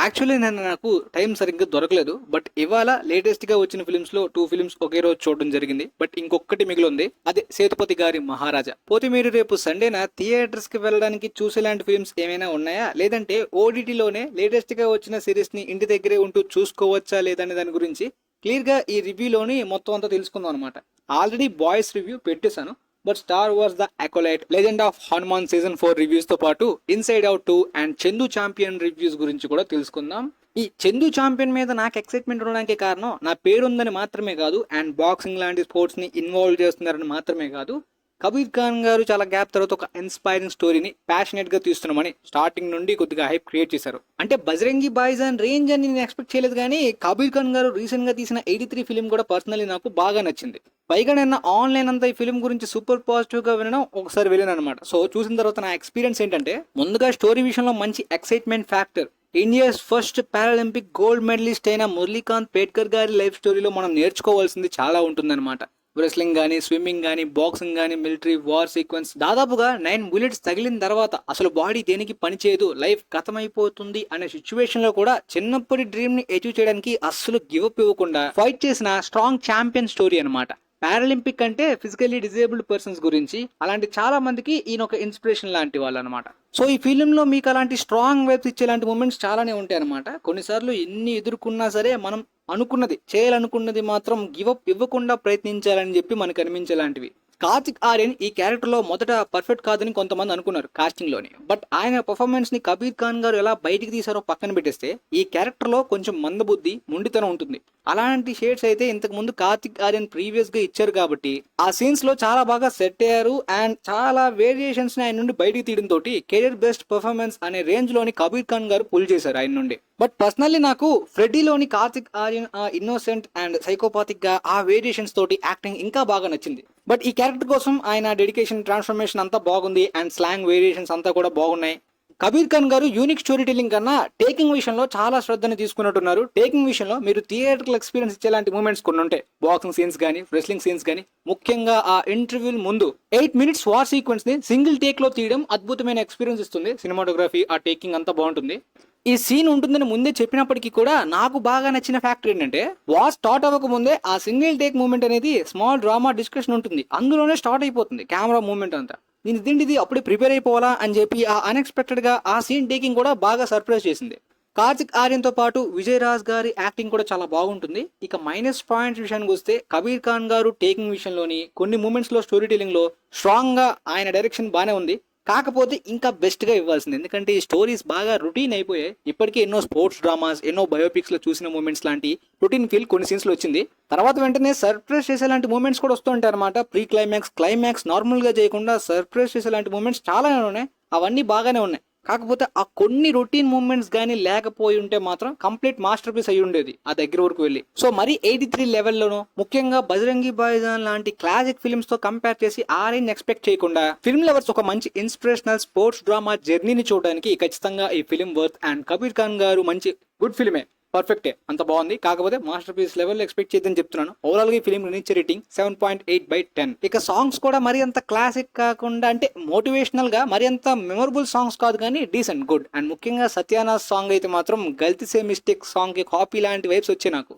Actually నాకు time సరిగ్గా దొరకలేదు. బట్ ఇవాళ లేటెస్ట్ గా వచ్చిన ఫిల్మ్స్ లో 2 ఫిల్మ్స్ ఒకే రోజు చూడడం జరిగింది. బట్ ఇంకొకటి మిగిలి ఉంది, అదే సేతుపతి గారి మహారాజా. పోతే మీరు రేపు సండేన థియేటర్స్ కి వెళ్ళడానికి చూసేలాంటి ఫిల్మ్స్ ఏమైనా ఉన్నాయా, లేదంటే ఓటీటీలోనే లేటెస్ట్ గా వచ్చిన సిరీస్ ని ఇంటి దగ్గరే ఉంటూ చూసుకోవచ్చా లేదనే దాని గురించి క్లియర్ గా ఈ రివ్యూలోని మొత్తం అంతా తెలుసుకుందాం అనమాట. ఆల్రెడీ బాయ్స్ రివ్యూ పెట్టేశాను. But Star Wars the Acolyte, Legend of Hanuman season 4 reviews తో పాటు Inside Out 2 and Chandu Champion reviews గురించి కూడా తెలుసుకుందాం. ఈ చందు ఛాంపియన్ మీద నాకు ఎక్సైట్మెంట్ ఉండడానికి కారణం నా పేరు ఉందని మాత్రమే కాదు, అండ్ బాక్సింగ్ లాంటి స్పోర్ట్స్ ని ఇన్వాల్వ్ చేస్తున్నారని మాత్రమే కాదు, కబీర్ ఖాన్ గారు చాలా గ్యాప్ తర్వాత ఒక ఇన్స్పైరింగ్ స్టోరీని ప్యాషనెట్ గా తీస్తున్నామని స్టార్టింగ్ నుండి కొద్దిగా హైప్ క్రియేట్ చేశారు. అంటే బజరంగి బాయ్స్ అండ్ రేంజ్ అని నేను ఎక్స్పెక్ట్ చేయలేదు, కానీ కబీర్ ఖాన్ గారు రీసెంట్ గా తీసిన 83 ఫిలిం కూడా పర్సనలీ నాకు బాగా నచ్చింది. పైగా నేను ఆన్లైన్ అంతా ఈ ఫిలిం గురించి సూపర్ పాజిటివ్ గా వినడం ఒకసారి వెళ్ళాను అనమాట. సో చూసిన తర్వాత నా ఎక్స్పీరియన్స్ ఏంటంటే, ముందుగా స్టోరీ విషయంలో మంచి excitement factor. India's first Paralympic gold medallist అయిన మురళీకాంత్ పేట్కర్ గారి లైఫ్ స్టోరీలో మనం నేర్చుకోవాల్సింది చాలా ఉంటుందన్నమాట. రెస్లింగ్ గానీ, స్విమ్మింగ్ గానీ, బాక్సింగ్ గానీ, మిలిటరీ వార్ సీక్వెన్స్, దాదాపుగా 9 బుల్లెట్స్ తగిలిన తర్వాత అసలు బాడీ దేనికి పనిచేయదు, లైఫ్ ఖతమైపోతుంది అనే సిచ్యువేషన్ లో కూడా చిన్నప్పటి డ్రీమ్ ని అచీవ్ చేయడానికి అస్సలు గివ్ అప్ ఇవ్వకుండా ఫైట్ చేసిన స్ట్రాంగ్ ఛాంపియన్ స్టోరీ అనమాట. పారాలింపిక్ అంటే ఫిజికల్లీ డిజేబుల్డ్ పర్సన్స్ గురించి, అలాంటి చాలా మందికి ఈయన ఒక ఇన్స్పిరేషన్ లాంటి వాళ్ళు అనమాట. సో ఈ ఫిలింలో మీకు అలాంటి స్ట్రాంగ్ వైబ్స్ ఇచ్చేలాంటి మూమెంట్స్ చాలానే ఉంటాయి అనమాట. కొన్నిసార్లు ఎన్ని ఎదుర్కొన్నా సరే మనం అనుకున్నది చేయాలనుకున్నది మాత్రం గివప్ ఇవ్వకుండా ప్రయత్నించాలని చెప్పి మనకు అనిపించేలాంటివి. కార్తిక్ ఆర్యన్ ఈ క్యారెక్టర్ లో మొదట పర్ఫెక్ట్ కాదని కొంతమంది అనుకున్నారు కాస్టింగ్ లోని. బట్ ఆయన పర్ఫార్మెన్స్ ని కబీర్ ఖాన్ గారు ఎలా బయటికి తీసారో పక్కన పెట్టేస్తే, ఈ క్యారెక్టర్ లో కొంచెం మందబుద్ధి, మొండితనం ఉంటుంది. అలాంటి షేడ్స్ అయితే ఇంతకు ముందు కార్తిక్ ఆర్యన్ ప్రీవియస్ గా ఇచ్చారు కాబట్టి ఆ సీన్స్ లో చాలా బాగా సెట్ అయ్యారు. అండ్ చాలా వేరియేషన్స్ ని ఆయన నుండి బయటికి తీయడం తోటి కెరీర్ బెస్ట్ పర్ఫార్మెన్స్ అనే రేంజ్ లోని కబీర్ ఖాన్ గారు పుల్ చేశారు ఆయన నుండి. బట్ పర్సనల్లీ నాకు ఫ్రెడ్డీలోని కార్తిక్ ఆర్యన్ ఇన్నోసెంట్ అండ్ సైకోపాతిక్ గా ఆ వేరియేషన్స్ తోటి యాక్టింగ్ ఇంకా బాగా నచ్చింది. బట్ ఈ క్యారెక్టర్ కోసం ఆయన డెడికేషన్, ట్రాన్స్ఫర్మేషన్ అంతా బాగుంది. అండ్ స్లాంగ్ వేరియేషన్స్ అంతా కూడా బాగున్నాయి. కబీర్ ఖాన్ గారు యూనిక్ స్టోరీ టెల్లింగ్ కన్నా టేకింగ్ విషయంలో చాలా శ్రద్ధని తీసుకున్నట్టున్నారు. టేకింగ్ విషయంలో మీరు థియేటర్కల్ ఎక్స్పీరియన్స్ ఇచ్చేలాంటి మూమెంట్స్ కొన్ని ఉంటాయి. బాక్సింగ్ సీన్స్ కానీ, రెస్లింగ్ సీన్స్ కానీ, ముఖ్యంగా ఆ ఇంటర్వ్యూ ముందు 8 మినిట్స్ వార్ సీక్వెన్స్ ని సింగిల్ టేక్ లో తీయడం అద్భుతమైన ఎక్స్పీరియన్స్ ఇస్తుంది. సినిమాటోగ్రఫీ, ఆ టేకింగ్ అంతా బాగుంటుంది. ఈ సీన్ ఉంటుందని ముందే చెప్పినప్పటికీ కూడా నాకు బాగా నచ్చిన ఫ్యాక్టర్ ఏంటంటే, వార్ స్టార్ట్ అవ్వక ముందే ఆ సింగిల్ టేక్ మూమెంట్ అనేది స్మాల్ డ్రామా డిస్కషన్ ఉంటుంది, అందులోనే స్టార్ట్ అయిపోతుంది కెమెరా మూమెంట్ అంతా. దీనిది అప్పుడే ప్రిపేర్ అయిపోవాలా అని చెప్పి ఆ అన్ఎక్స్పెక్టెడ్ గా ఆ సీన్ టేకింగ్ కూడా బాగా సర్ప్రైజ్ చేసింది. కార్తిక్ ఆర్యన్ తో పాటు విజయ్ రాజ్ గారి యాక్టింగ్ కూడా చాలా బాగుంటుంది. ఇక మైనస్ పాయింట్స్ విషయానికి వస్తే, కబీర్ ఖాన్ గారు టేకింగ్ విషయంలోని కొన్ని మూమెంట్స్ లో స్టోరీ టెలింగ్ లో స్ట్రాంగ్ గా ఆయన డైరెక్షన్ బానే ఉంది. కాకపోతే ఇంకా బెస్ట్ గా ఇవ్వాల్సింది, ఎందుకంటే ఈ స్టోరీస్ బాగా రొటీన్ అయిపోయాయి. ఇప్పటికే ఎన్నో స్పోర్ట్స్ డ్రామాస్, ఎన్నో బయోపిక్స్ లో చూసిన మూమెంట్స్ లాంటి రొటీన్ ఫీల్ కొన్ని సీన్స్ లో వచ్చింది. తర్వాత వెంటనే సర్ప్రైజ్ చేసేలాంటి మూమెంట్స్ కూడా వస్తూ ఉంటాయి అనమాట. ప్రీ క్లైమాక్స్, క్లైమాక్స్ నార్మల్ గా చేయకుండా సర్ప్రైజ్ చేసేలాంటి మూమెంట్స్ చాలానే ఉన్నాయి. అవన్నీ బాగానే ఉన్నాయి. కాకపోతే ఆ కొన్ని రొటీన్ మూమెంట్స్ కానీ లేకపోయి ఉంటే మాత్రం కంప్లీట్ మాస్టర్ పీస్ అయి ఉండేది ఆ దగ్గర వరకు వెళ్ళి. సో మరి 83 లెవెల్లోనూ, ముఖ్యంగా బజరంగి బాయ్జాన్ లాంటి క్లాసిక్ ఫిల్మ్స్ తో కంపేర్ చేసి ఆ రేంజ్ ఎక్స్పెక్ట్ చేయకుండా, ఫిల్మ్ లవర్స్ ఒక మంచి ఇన్స్పిరేషనల్ స్పోర్ట్స్ డ్రామా జర్నీని చూడడానికి ఖచ్చితంగా ఈ film worth. And Kabir Khan గారు మంచి గుడ్ ఫిల్మే, పర్ఫెక్టే, అంత బాగుంది. కాకపోతే మాస్టర్ పీస్ లెవెల్ ఎక్స్పెక్ట్ చేయదని చెప్తున్నాను. ఓవరాల్ గా ఈ ఫిల్మ్ ఇచ్చే రేటింగ్ 7.8/10. ఇక సాంగ్స్ కూడా మరి అంత క్లాసిక్ కాకుండా, అంటే మోటివేషనల్ గా మరి అంత మెమొరబుల్ సాంగ్స్ కాదు, కానీ డీసెంట్, గుడ్. అండ్ ముఖ్యంగా సత్యానాథ్ సాంగ్ అయితే మాత్రం గల్తీ సే మిస్టేక్ సాంగ్ కి కాపీ లాంటి వైబ్స్ వచ్చాయి నాకు.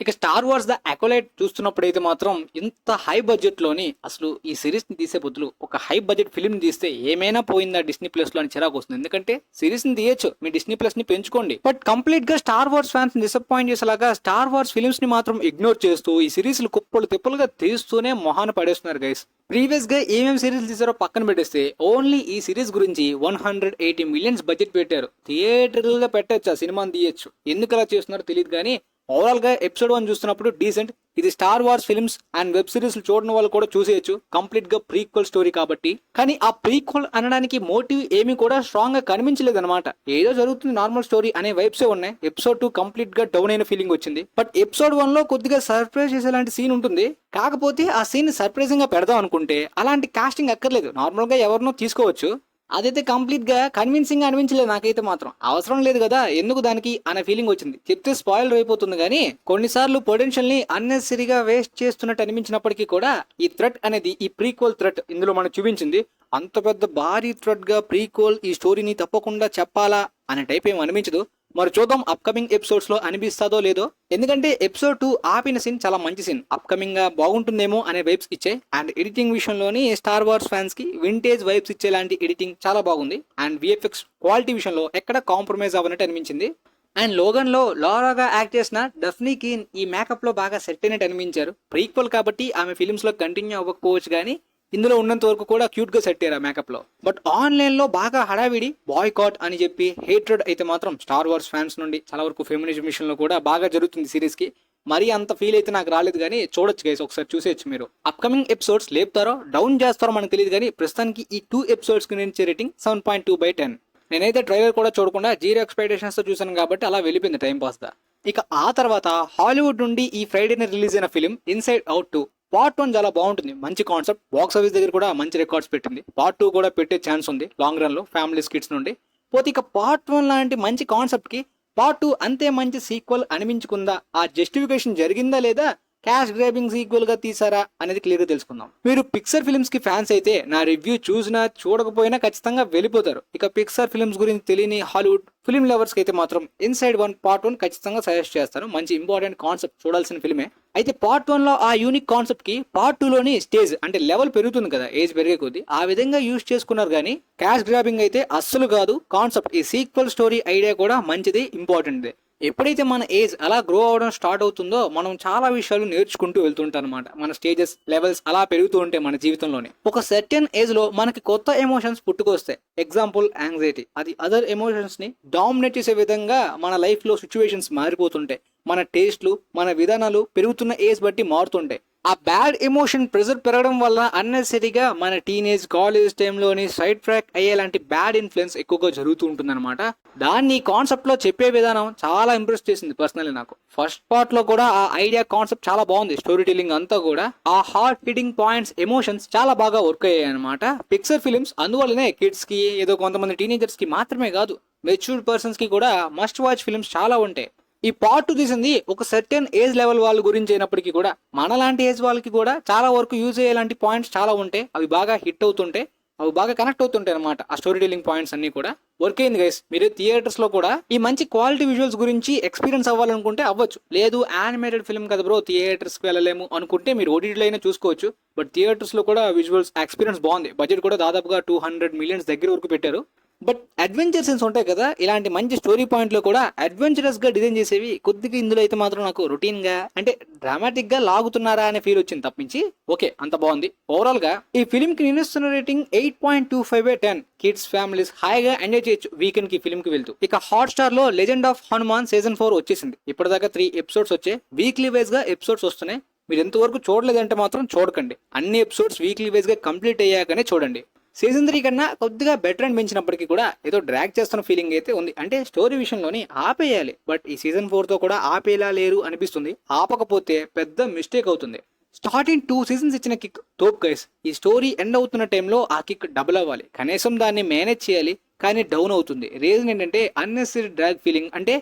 ఇక స్టార్ వార్స్ ద అకోలైట్ చూస్తున్నప్పుడు అయితే మాత్రం ఇంత హై బడ్జెట్ లోని అసలు ఈ సిరీస్ ని తీసే బదులు ఒక హై బడ్జెట్ ఫిల్మ్ తీస్తే ఏమైనా పోయిందా డిస్నీ ప్లస్ లో అని చిరాకు వస్తుంది. ఎందుకంటే సిరీస్ ని తీయచ్చు, మీ డిస్నీ ప్లస్ ని పెంచుకోండి. బట్ కంప్లీట్ గా స్టార్ వార్స్ ఫ్యాన్స్ డిసప్పాయింట్ చేసేలాగా స్టార్ వార్స్ ఫిల్మ్స్ ని మాత్రం ఇగ్నోర్ చేస్తూ ఈ సిరీస్ కుప్పలు తిప్పలుగా తీస్తూనే మొహాన పడేస్తున్నారు గైస్. ప్రీవియస్ గా ఏమేమి సిరీస్ తీసారో పక్కన పెట్టేస్తే, ఓన్లీ ఈ సిరీస్ గురించి 180 మిలియన్స్ బడ్జెట్ పెట్టారు. థియేటర్ గా పెట్టచ్చు, ఆ సినిమాని తీయచ్చు. ఎందుకు అలా చేస్తున్నారో తెలియదు, కానీ ఓవరాల్ గా ఎపిసోడ్ 1 చూస్తున్నప్పుడు డీసెంట్. ఇది star wars films and web series చూడడం వాళ్ళు కూడా చూసేయచ్చు, కంప్లీట్ గా ప్రీక్వల్ స్టోరీ కాబట్టి. కానీ ఆ ప్రీక్వల్ అనడానికి మోటివ్ ఏమి కూడా స్ట్రాంగ్ గా కనిపించలేదు అనమాట. ఏదో జరుగుతుంది నార్మల్ స్టోరీ అనే వైబ్సే ఉన్నాయి. ఎపిసోడ్ 2 కంప్లీట్ గా డౌన్ అయిన ఫీలింగ్ వచ్చింది. బట్ ఎపిసోడ్ 1 లో కొద్దిగా సర్ప్రైజ్ చేసేలాంటి సీన్ ఉంటుంది. కాకపోతే ఆ సీన్ సర్ప్రైజింగ్ గా పెడదాం అనుకుంటే అలాంటి కాస్టింగ్ అక్కర్లేదు, నార్మల్ గా ఎవరినో తీసుకోవచ్చు. అదైతే కంప్లీట్ గా కన్విన్సింగ్ అనిపించలేదు నాకైతే మాత్రం. అవసరం లేదు కదా ఎందుకు దానికి అనే ఫీలింగ్ వచ్చింది. చెప్తే స్పాయిలర్ అయిపోతుంది, కానీ కొన్నిసార్లు పొటెన్షియల్ ని అన్నెసరీగా వేస్ట్ చేస్తున్నట్టు అనిపించినప్పటికీ కూడా ఈ థ్రెట్ అనేది, ఈ ప్రీక్వల్ థ్రెట్ ఇందులో మనం చూపించింది. అంత పెద్ద భారీ థ్రెట్ గా ప్రీక్వల్ ఈ స్టోరీని తప్పకుండా చెప్పాలా అనే టైప్ ఏం అనిపించదు. మరి చూద్దాం అప్కమింగ్ ఎపిసోడ్స్ లో అనిపిస్తుందో లేదో, ఎందుకంటే ఎపిసోడ్ 2 ఆపిన సీన్ చాలా మంచి సీన్, అప్కమింగ్ గా బాగుంటుందేమో అనే వైబ్స్ ఇచ్చే. అండ్ ఎడిటింగ్ విషయంలోని స్టార్ వార్స్ ఫ్యాన్స్ కి వింటేజ్ వైబ్స్ ఇచ్చేలాంటి ఎడిటింగ్ చాలా బాగుంది. అండ్ విఎఫ్ఎక్స్ క్వాలిటీ విషయంలో ఎక్కడ కాంప్రమైజ్ అవ్వనట్టు అనిపించింది. అండ్ లోగన్ లో లారాగా యాక్ట్ చేసిన డఫ్నీకి ఈ మేకప్ లో బాగా సెట్ అయినట్టు అనిపించారు. ప్రీక్వల్ కాబట్టి ఆమె ఫిల్మ్స్ లో కంటిన్యూ అవ్వకపోవచ్చు కానీ ఇందులో ఉన్నంత వరకు కూడా క్యూట్ గా సెట్ అయ్యారు మేకప్ లో. బట్ ఆన్లైన్ లో బాగా హడావిడి బాయ్కాట్ అని చెప్పి హేట్రెడ్ అయితే మాత్రం స్టార్ వార్స్ ఫ్యాన్స్ నుండి చాలా వరకు ఫెమినిజం విషయంలో కూడా బాగా జరుగుతుంది సిరీస్ కి. మరీ అంత ఫీల్ అయితే నాకు రాలేదు కానీ చూడొచ్చు గైస్, ఒకసారి చూసేయచ్చు మీరు. అప్కమింగ్ ఎపిసోడ్స్ లేపుతారో డౌన్ చేస్తారో మనకు తెలియదు కానీ ప్రస్తుతానికి ఈ 2 ఎపిసోడ్స్ కి నేను రేటింగ్ 7.2/10. నేనైతే ట్రైలర్ కూడా చూడకుండా జీరో ఎక్స్పెక్టేషన్స్ తో చూసాను కాబట్టి అలా వెళ్ళిపోయింది టైం పాస్ గా. ఇక ఆ తర్వాత హాలీవుడ్ నుండి ఈ ఫ్రైడేనే రిలీజ్ అయిన ఫిలిం ఇన్సైడ్ అవుట్ 2 పార్ట్ 1 చాలా బాగుంటుంది. మంచి కాన్సెప్ట్, బాక్స్ ఆఫీస్ దగ్గర కూడా మంచి రికార్డ్స్ పెట్టింది. పార్ట్ 2 కూడా పెట్టే ఛాన్స్ ఉంది లాంగ్ రన్ లో ఫ్యామిలీ స్కిట్స్ నుండి. పోతే ఇక పార్ట్ 1 లాంటి మంచి కాన్సెప్ట్ కి పార్ట్ 2 అంతే మంచి సీక్వెల్ అనిపించుకుందా, ఆ జస్టిఫికేషన్ జరిగిందా లేదా, క్యాష్ గ్రాబింగ్ సీక్వెల్ గా తీసారా అనేది క్లియర్ గా తెలుసుకుందాం. మీరు పిక్సర్ ఫిల్మ్స్ కి ఫ్యాన్స్ అయితే నా రివ్యూ చూసినా చూడకపోయినా ఖచ్చితంగా వెళ్ళిపోతారు. ఇక పిక్సర్ ఫిల్మ్స్ గురించి తెలియని హాలీవుడ్ ఫిల్మ్ లవర్స్ కి అయితే మాత్రం ఇన్సైడ్ 1 పార్ట్ 1 ఖచ్చితంగా సజెస్ట్ చేస్తాను. మంచి ఇంపార్టెంట్ కాన్సెప్ట్, చూడాల్సిన ఫిల్మే. అయితే పార్ట్ 1 లో ఆ యూనిక్ కాన్సెప్ట్ కి పార్ట్ 2 లోని స్టేజ్ అంటే లెవెల్ పెరుగుతుంది కదా, ఏజ్ పెరిగే కొద్దీ ఆ విధంగా యూజ్ చేసుకున్నారు కానీ క్యాష్ గ్రాబింగ్ అయితే అస్సలు కాదు. కాన్సెప్ట్ ఈ సీక్వెల్ స్టోరీ ఐడియా కూడా మంచిది, ఇంపార్టెంట్. ఎప్పుడైతే మన ఏజ్ అలా గ్రో అవడం స్టార్ట్ అవుతుందో మనం చాలా విషయాలు నేర్చుకుంటూ వెళ్తుంటాం అనమాట. మన స్టేజెస్ లెవెల్స్ అలా పెరుగుతూ ఉంటాయి మన జీవితంలోనే. ఒక సర్టెన్ ఏజ్ లో మనకి కొత్త ఎమోషన్స్ పుట్టుకొస్తాయి. ఎగ్జాంపుల్ యాంగ్జైటీ, అది అదర్ ఎమోషన్స్ ని డామినేట్ చేసే విధంగా మన లైఫ్ లో సిచ్యువేషన్స్ మారిపోతుంటాయి. మన టేస్ట్లు మన విధానాలు పెరుగుతున్న ఏజ్ బట్టి మారుతుంటాయి. ఆ బ్యాడ్ ఎమోషన్ ప్రెజర్ పెరగడం వల్ల అన్నెసరీగా మన టీనేజ్ కాలేజ్ టైంలోని సైడ్ ట్రాక్ అయ్యేలాంటి బ్యాడ్ ఇన్ఫ్లుయెన్స్ ఎక్కువగా జరుగుతూ ఉంటుంది అనమాట. దాన్ని కాన్సెప్ట్ లో చెప్పే విధానం చాలా ఇంప్రెస్ చేసింది పర్సనల్లీ నాకు. ఫస్ట్ పార్ట్ లో కూడా ఆ ఐడియా కాన్సెప్ట్ చాలా బాగుంది. స్టోరీ టెల్లింగ్ అంతా కూడా ఆ హార్ట్ హిట్టింగ్ పాయింట్స్ ఎమోషన్స్ చాలా బాగా వర్క్ అయ్యాయి అనమాట. పిక్సర్ ఫిల్మ్స్ అందువల్లనే కిడ్స్ కి ఏదో కొంతమంది టీనేజర్స్ కి మాత్రమే కాదు, మెచ్యూర్డ్ పర్సన్స్ కి కూడా మస్ట్ వాచ్ ఫిల్మ్స్ చాలా ఉంటాయి. ఈ పార్ట్ 2 తీసింది ఒక సర్టెన్ ఏజ్ లెవెల్ వాళ్ళ గురించి అయినప్పటికీ కూడా మనలాంటి ఏజ్ వాళ్ళకి కూడా చాలా వరకు యూజ్ అయ్యేలాంటి పాయింట్స్ చాలా ఉంటాయి. అవి బాగా హిట్ అవుతుంటాయి, అవి బాగా కనెక్ట్ అవుతుంటాయి అనమాట. ఆ స్టోరీ టెల్లింగ్ పాయింట్స్ అన్ని కూడా వర్క్ అయింది గైస్. మీరు థియేటర్స్ లో కూడా ఈ మంచి క్వాలిటీ విజువల్స్ గురించి ఎక్స్పీరియన్స్ అవ్వాలనుకుంటే అవ్వచ్చు. లేదు యానిమేటెడ్ ఫిల్మ్ కదా బ్రో థియేటర్స్ కి వెళ్ళలేము అనుకుంటే మీరు ఓటీటీలో అయినా చూసుకోవచ్చు. బట్ థియేటర్స్ లో కూడా విజువల్స్ ఎక్స్పీరియన్స్ బాగుంది. బడ్జెట్ కూడా దాదాపుగా 200 మిలియన్స్ దగ్గర వరకు పెట్టారు. బట్ అడ్వెంచర్ సీన్స్ ఉంటాయి కదా, ఇలాంటి మంచి స్టోరీ పాయింట్ లో కూడా అడ్వెంచరస్ గా డిజైన్ చేసేవి కొద్దిగా ఇందులో అయితే మాత్రం నాకు రొటీన్ గా అంటే డ్రామాటిక్ గా లాగుతున్నారా అనే ఫీల్ వచ్చింది తప్పించి ఓకే అంత బాగుంది. ఓవరాల్ గా ఈ ఫిల్మ్ కి నేను ఇస్తున్న రేటింగ్ 8.25/10. కిడ్స్ ఫ్యామిలీస్ హాయిగా ఎంజాయ్ చేయొచ్చు వీకెండ్ కి ఫిల్మ్ కి వెళ్తూ. ఇక హాట్ స్టార్ లో లెజెండ్ ఆఫ్ హనుమాన్ సీజన్ 4 వచ్చేసింది. ఇప్పటిదాకా 3 ఎపిసోడ్స్ వచ్చాయి. వీక్లీ వైజ్ గా ఎపిసోడ్స్ వస్తున్నాయి. మీరు ఎంతవరకు చూడలేదంటే మాత్రం చూడకండి. అన్ని ఎపిసోడ్స్ వీక్లీ వైజ్ గా కంప్లీట్ అయ్యాకనే చూడండి. సీజన్ 3 కన్నా కొద్దిగా బెటర్ అనిపించినప్పటికీ కూడా ఏదో డ్రాగ్ చేస్తున్న ఫీలింగ్ అయితే ఉంది. అంటే స్టోరీ విషయంలోని ఆపేయాలి, బట్ ఈ సీజన్ 4 తో కూడా ఆపేలా లేరు అనిపిస్తుంది. ఆపకపోతే పెద్ద మిస్టేక్ అవుతుంది. స్టార్టింగ్ 2 సీజన్స్ ఇచ్చిన కిక్ తోప్ గైస్. ఈ స్టోరీ ఎండ్ అవుతున్న టైంలో ఆ కిక్ డబుల్ అవ్వాలి, కనీసం దాన్ని మేనేజ్ చేయాలి, కానీ డౌన్ అవుతుంది. రీజన్ ఏంటంటే అన్నెసరీ డ్రాగ్ ఫీలింగ్. అంటే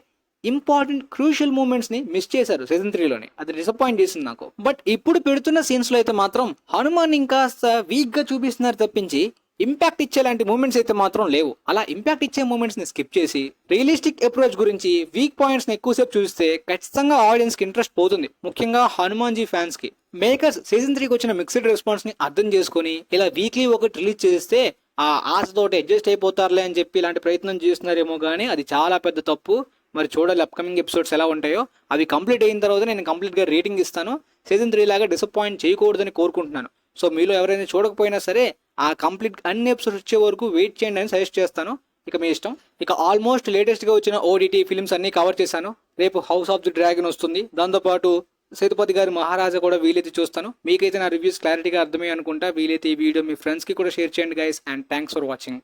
ఇంపార్టెంట్ క్రూషియల్ మూమెంట్స్ ని మిస్ చేశారు సీజన్ 3 లోనే. అది డిసప్పాయింట్ చేసింది నాకు. బట్ ఇప్పుడు పెడుతున్న సీన్స్ లో అయితే మాత్రం హనుమాన్ ఇంకాస్త వీక్ గా చూపిస్తున్నారు తప్పించి ఇంపాక్ట్ ఇచ్చేలాంటి మూమెంట్స్ అయితే మాత్రం లేవు. అలా ఇంపాక్ట్ ఇచ్చే మూమెంట్స్ ని స్కిప్ చేసి రియలిస్టిక్ అప్రోచ్ గురించి వీక్ పాయింట్స్ ని ఎక్కువసేపు చూస్తే ఖచ్చితంగా ఆడియన్స్ కి ఇంట్రెస్ట్ పోతుంది, ముఖ్యంగా హనుమాన్ జీ ఫ్యాన్స్ కి. మేకర్స్ సీజన్ 3 కి వచ్చిన మిక్స్డ్ రెస్పాన్స్ ని అర్థం చేసుకుని ఇలా వీక్లీ ఒకటి రిలీజ్ చేస్తే ఆ ఆశతోటి అడ్జస్ట్ అయిపోతారులే అని చెప్పి ఇలాంటి ప్రయత్నం చేస్తున్నారేమో కానీ అది చాలా పెద్ద తప్పు. మరి చూడాలి అప్కమింగ్ ఎపిసోడ్స్ ఎలా ఉంటాయో. అవి కంప్లీట్ అయిన తర్వాత నేను కంప్లీట్ గా రేటింగ్ ఇస్తాను. సీజన్ 3 లాగా డిసప్పాయింట్ చేయకూడదని కోరుకుంటున్నాను. సో మీలో ఎవరైనా చూడకపోయినా సరే ఆ కంప్లీట్ అన్ని ఎపిసోడ్స్ వచ్చే వరకు వెయిట్ చేయండి అని సజెస్ట్ చేస్తాను. ఇక మీ ఇష్టం. ఇక ఆల్మోస్ట్ లేటెస్ట్ గా వచ్చిన ఓటీటీ ఫిల్మ్స్ అన్ని కవర్ చేశాను. రేపు హౌస్ ఆఫ్ ది డ్రాగన్ వస్తుంది, దాంతోపాటు సేతుపతి గారి మహారాజా కూడా వీలైతే చూస్తాను. మీకైతే నా రివ్యూస్ క్లారిటీగా అర్థమయ్యి అనుకుంటా. వీలైతే ఈ వీడియో మీ ఫ్రెండ్స్ కి కూడా షేర్ చేయండి guys. And thanks for watching.